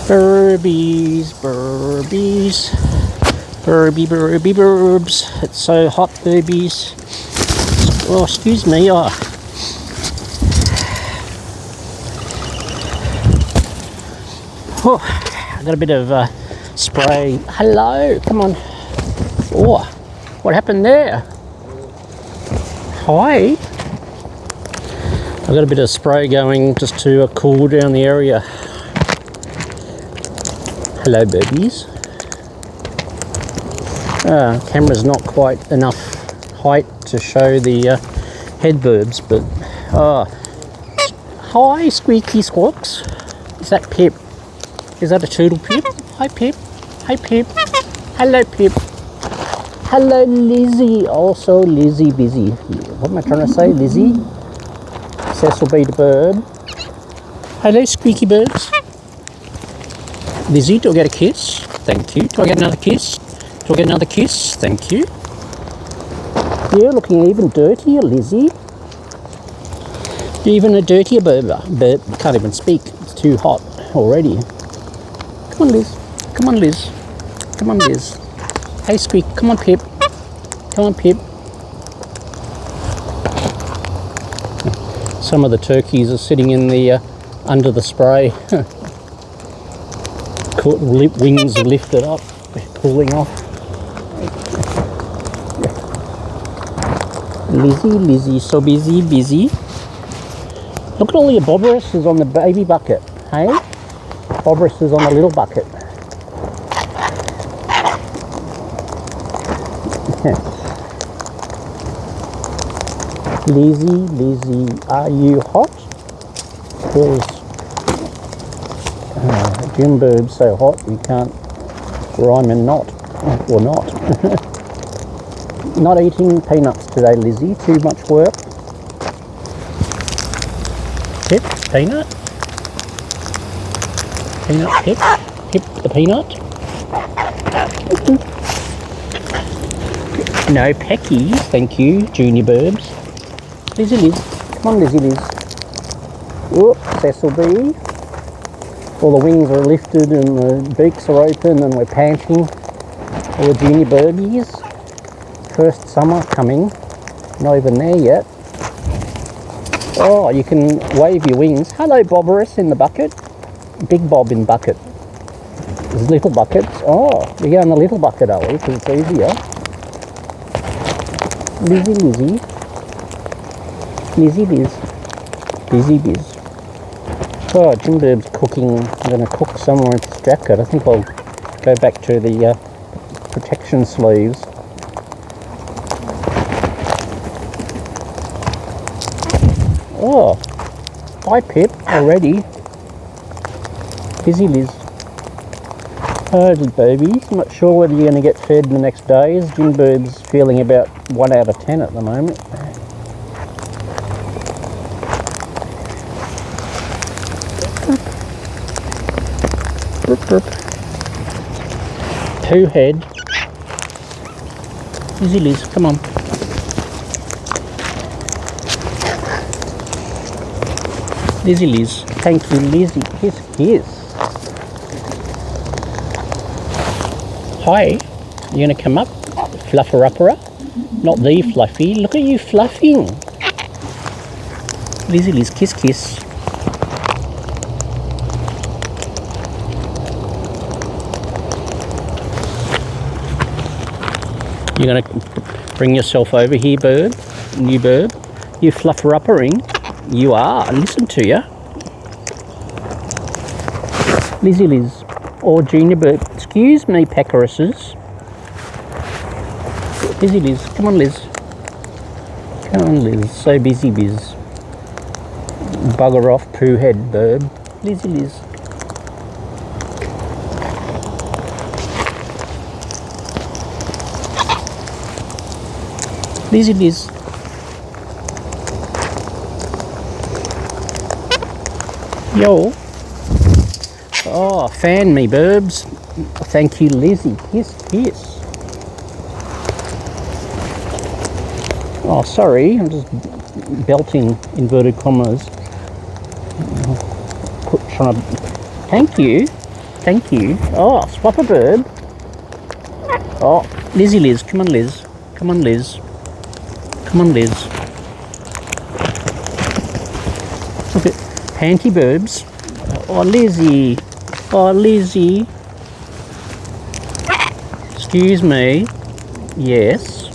Birbies, birbies, burbs. It's so hot, birbies. Oh, excuse me. Oh. Oh, I got a bit of spray. Hello, come on. Oh, what happened there? Hi. I've got a bit of spray going just to cool down the area. Hello, birdies. Camera's not quite enough height to show the head burbs, but hi, squeaky squawks. Is that Pip? Is that a turtle, Pip? Hi, Pip. Hi, Pip. Hello, Pip. Hello, Lizzie. Also, Lizzie busy. What am I trying to say, Lizzie? Cecil B. the bird. Hello, squeaky birds. Lizzie, do I get a kiss? Thank you. Do I get another kiss? Do I get another kiss? Thank you. You're looking even dirtier, Lizzie. You're even a dirtier bird. Can't even speak. It's too hot already. Come on, Liz. Come on, Liz. Come on, Liz. Hey, Squeak. Come on, Pip. Come on, Pip. Some of the turkeys are sitting in the under the spray. Wings are lifted up, pulling off. Lizzie, so busy. Look at all the bobberesses on the baby bucket, hey? Bobberesses on the little bucket. Lizzie, are you hot? Because Jim Birbs so hot you can't rhyme and not, or not. Not eating peanuts today, Lizzie. Too much work. Pip, peanut. Peanut, Pip. Pip the peanut. No peckies, thank you, Junior Birbs. Lizzie Liz. Come on, Lizzie Liz. Whoop, Cecil B. All the wings are lifted and the beaks are open and we're panting. All the junior birdies. First summer coming. Not even there yet. Oh, you can wave your wings. Hello, Bobberus in the bucket. Big Bob in bucket. There's little buckets. Oh, we go in the little bucket, are we? Because it's easier. Lizzie. Lizzie Liz. Lizzie Biz. Oh, Jim Birb's cooking. I'm going to cook somewhere in this jacket. I think I'll go back to the protection sleeves. Oh, hi Pip, already. Busy Liz. Oh, baby. I'm not sure whether you're going to get fed the next days. Jim Birb's feeling about 1 out of 10 at the moment. Two head. Easy Liz, come on. Lizzie Liz. Thank you, Lizzie. Kiss. Hi. You gonna come up? Fluffer-uppera? Not the Fluffy. Look at you fluffing. Lizzie Liz, kiss. You're going to bring yourself over here, bird, new bird. You fluffer-uppering. You are. Listen to you. Lizzie Liz. Or Junior Bird. Excuse me, peckeresses. Lizzie Liz. Come on, Liz. Come on, Liz. So busy, Biz. Bugger off, poo head bird. Lizzie Liz. Lizzie Liz. Yo. Oh, fan me, Birbs. Thank you, Lizzie. Kiss. Oh, sorry. I'm just belting inverted commas. Trying to... Thank you. Thank you. Oh, swap a bird. Oh, Lizzie Liz. Come on, Liz. Come on, Liz. Come on, Liz. Look at Panty Birbs. Oh, Lizzie. Oh, Lizzie. Excuse me. Yes.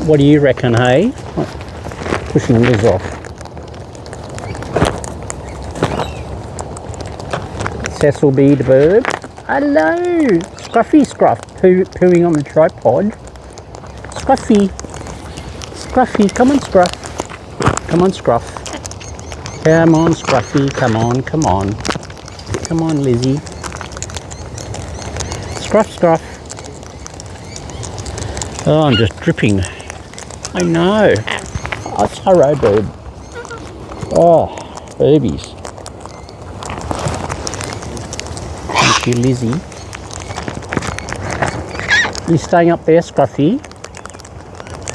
What do you reckon, hey? Pushing Liz off. Cecil B. the bird. Hello. Scruffy Scruff pooing on the tripod. Scruffy. Scruffy. Come on, Scruff. Come on, Scruff. Come on, Scruffy. Come on, come on. Come on, Lizzie. Scruff, Scruff. Oh, I'm just dripping. I know. Oh, it's Hurro bird. Oh, babies. Thank you, Lizzie. You staying up there, Scruffy?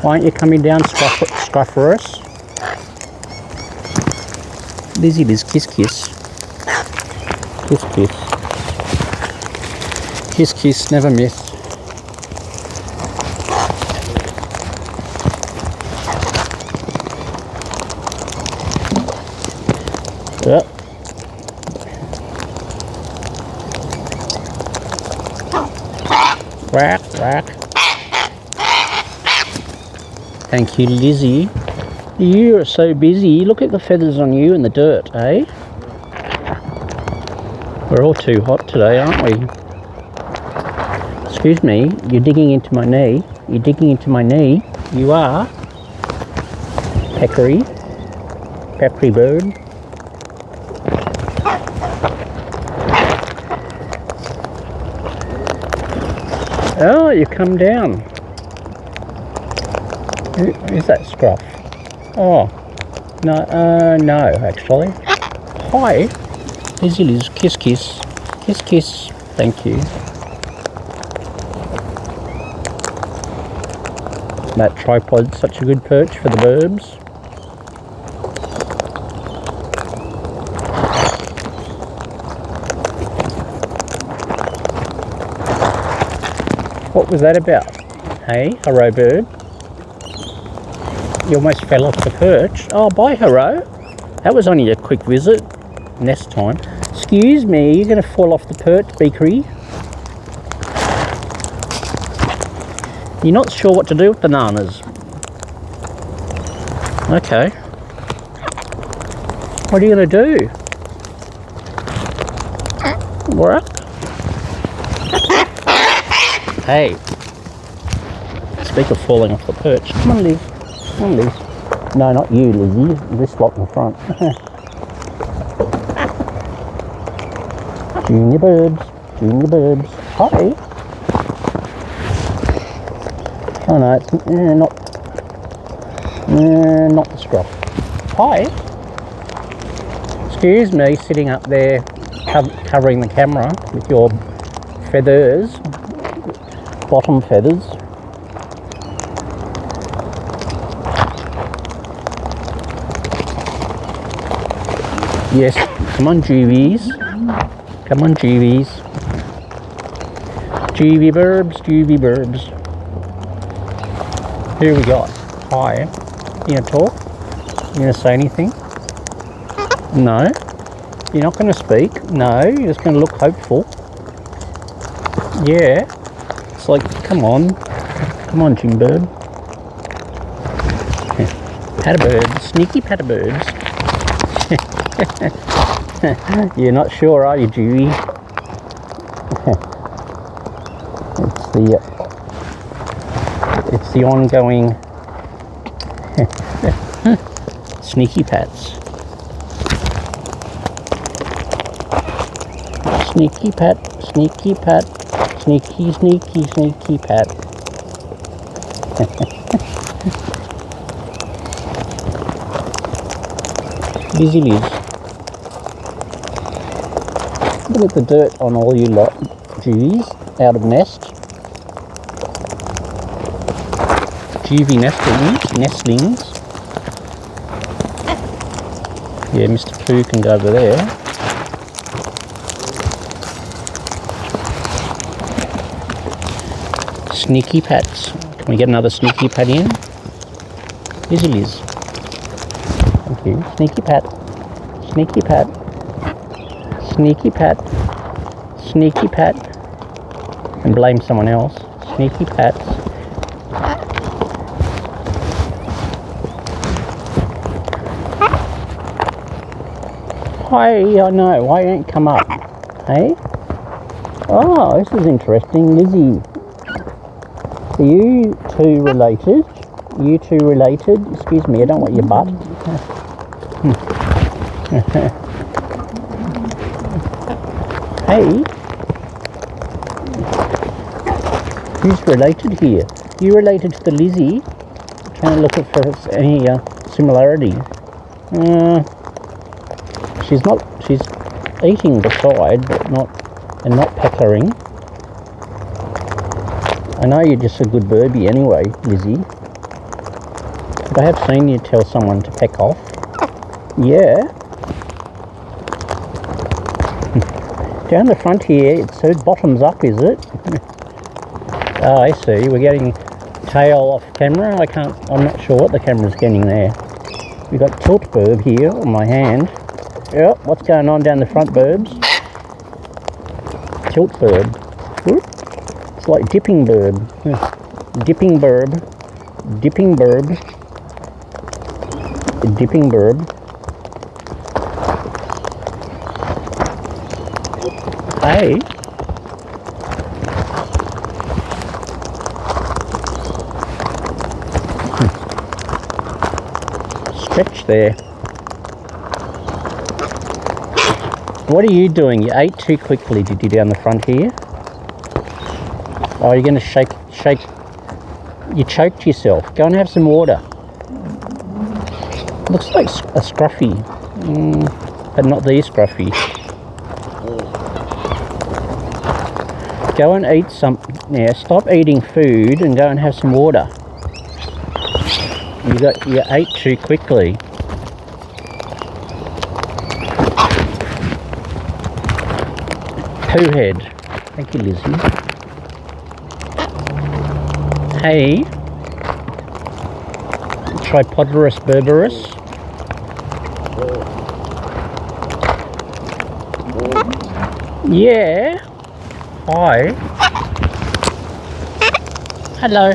Why aren't you coming down, Scrufferus? Lizzie Liz, kiss kiss. Kiss kiss. Kiss kiss, never miss. Yep. Quack, quack. Thank you, Lizzie. You are so busy. Look at the feathers on you in the dirt, eh? We're all too hot today, aren't we? Excuse me, you're digging into my knee. You're digging into my knee. You are. Peccary. Peccary bird. Oh, you come down. Is that Scruff? Oh, no, no, actually. Hi. Lizzie Liz, kiss kiss. Kiss kiss. Thank you. That tripod's such a good perch for the Birbs. What was that about? Hey, Hurro bird. You almost fell off the perch. Oh, bye, Hurro. That was only a quick visit. Nest time. Excuse me, you're going to fall off the perch, Beakery. You're not sure what to do with bananas. Okay. What are you going to do? What? Hey. Speak of falling off the perch. Come on, Liz. Come on, Liz. No, not you, Lizzie. This lot in front. Junior Birbs. Junior Birbs. Hi. Oh no, it's not the Scruff. Hi. Excuse me, sitting up there covering the camera with your feathers, bottom feathers. Yes, come on, Juvies. Come on, Juvies. Juvie Birbs, Juvie Birbs. Here we got. Hi. You gonna talk? You gonna say anything? No. You're not gonna speak? No. You're just gonna look hopeful. Yeah. It's like, come on. Come on, Jimbird. Patterbird. Sneaky patterbirds. You're not sure, are you, Dewey? It's the ongoing sneaky pats. Sneaky pat, sneaky pat, sneaky, sneaky, sneaky pat. Busy Liz. Look at the dirt on all you lot, Jewies, out of nest. Juvie nestlings. Yeah, Mr. Pooh can go over there. Sneaky pats. Can we get another sneaky pat in? Lizzie Liz. Thank you. Sneaky pat. Sneaky pat. Sneaky pat. Sneaky pat. And blame someone else. Sneaky pats. Hi, I know. Why don't you come up? Hey? Oh, this is interesting. Lizzie. Are you two related? You two related? Excuse me, I don't want your butt. Hey? Who's related here? You related to the Lizzie? Trying to look for any similarity. She's eating beside, but not peckering. I know you're just a good Birbie anyway, Lizzie. But I have seen you tell someone to peck off. Yeah. Down the front here, it says bottoms up, is it? Oh, I see. We're getting tail off camera. I'm not sure what the camera's getting there. We've got tilt burb here on my hand. Yep, what's going on down the front, Birbs? Tilt burb. It's like dipping burb. Dipping burb. Dipping burb. Dipping burb. Hey. Stretch there. What are you doing? You ate too quickly, did you, down the front here? Oh, you're going to shake. You choked yourself. Go and have some water. Looks like a scruffy, but not the scruffy. Go and eat some. Now, stop eating food and go and have some water. You ate too quickly. Poo head. Thank you, Lizzie. Hey. Tripodorus berberus. Yeah. Hi. Hello.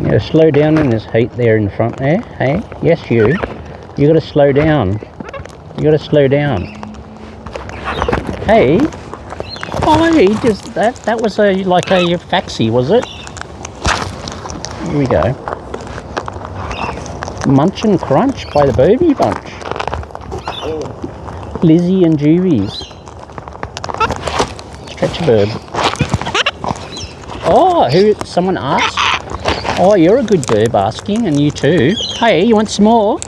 Yeah, slow down in this heat there in front there. Hey, yes you. You got to slow down. You got to slow down. Hey, hi. Just that was like a faxi, was it? Here we go. Munch and Crunch by the Birbie Bunch. Lizzie and Juvies. Stretch a bird. Oh, someone asked? Oh, you're a good bird asking, and you too. Hey, you want some more?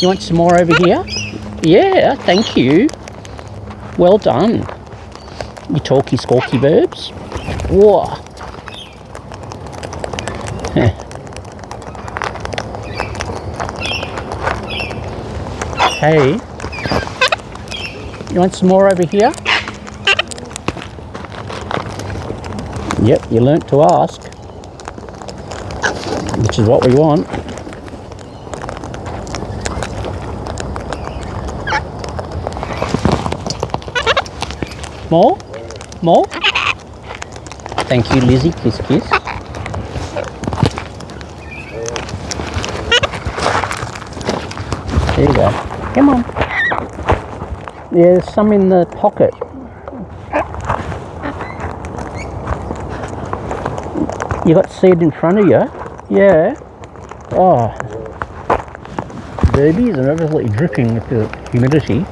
You want some more over here? Yeah, thank you. Well done. You talky squawky Birbs. Whoa. Hey. You want some more over here? Yep, you learnt to ask. Which is what we want. More? More? Thank you, Lizzie. Kiss, kiss. There you go. Come on. Yeah, there's some in the pocket. You got seed in front of you? Yeah. Oh. Birbies are absolutely dripping with the humidity.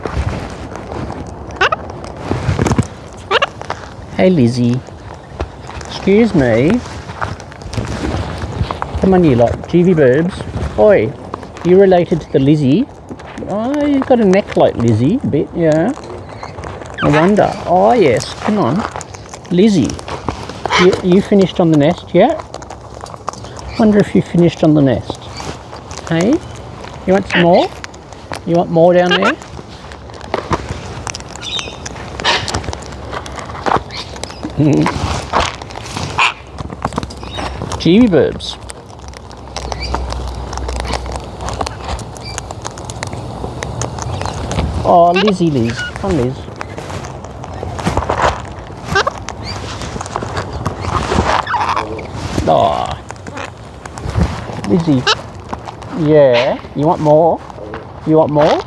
Hey Lizzie. Excuse me. Come on you lot. GV Birbs. Oi. You related to the Lizzie? Oh, you've got a neck like Lizzie a bit, yeah. I wonder. Oh yes, come on. Lizzie, you finished on the nest yet? Wonder if you finished on the nest. Hey? You want some more? You want more down there? Gee, Birbs. Oh, Liz. Come on, Liz. Oh. Lizzie. Yeah. You want more? You want more?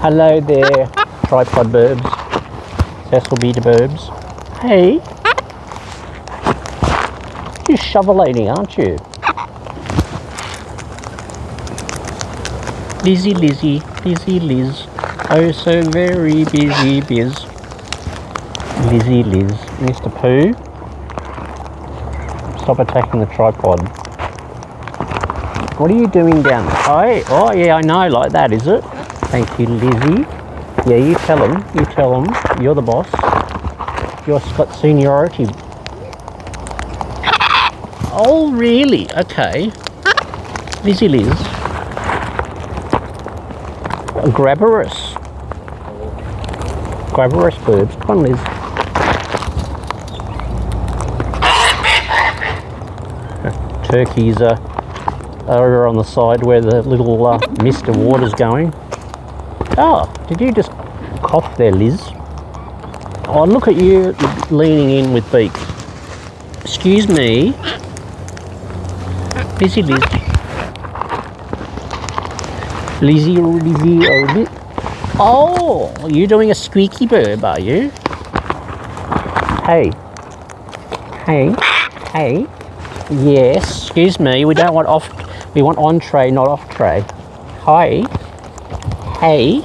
Hello there, tripod Birbs. Cecil B. Birbs. Hey. You're shovelating, aren't you? Liz. Oh, so very busy, Biz. Liz. Mr. Pooh. Stop attacking the tripod. What are you doing down there? Oh, yeah, I know, like that, is it? Thank you, Lizzie. Yeah, you tell them. You're the boss. You've got seniority. Oh, really? Okay. Liz. Grabberus, Birbs. Come on, Liz. Turkeys are over on the side where the little mist of water's going. Oh, did you just cough there, Liz? Oh, look at you leaning in with beak. Excuse me. Lizzie. Lizzie. Oh, you're doing a squeaky Birb, are you? Hey. Yes, excuse me, we don't want off, we want on tray, not off tray. Hi. Hey.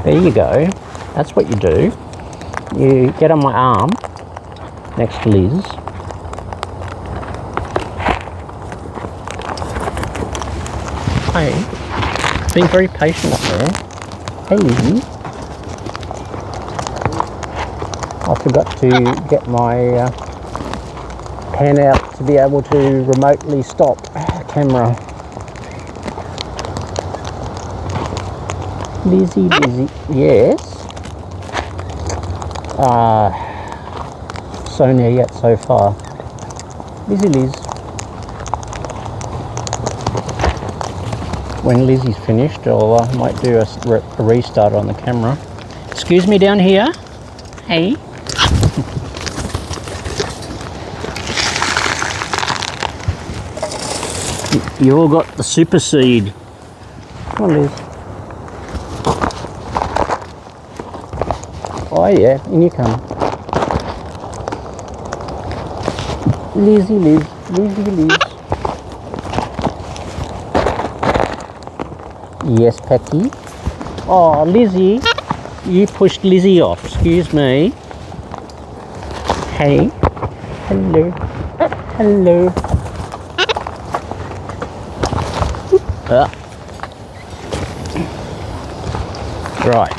There you go. That's what you do. You get on my arm next to Liz. Hey. Being very patient up there. Hey, Lizzie. I forgot to get my pen out to be able to remotely stop camera. Lizzie. Yes. So near yet so far. Liz. When Lizzie's finished, I might do a restart on the camera. Excuse me down here. Hey. You all got the super seed. Come on, Liz. Oh yeah, in you come. Liz. Yes, Pecky. Oh, Lizzie, you pushed Lizzie off. Excuse me. Hey. Hello. Right.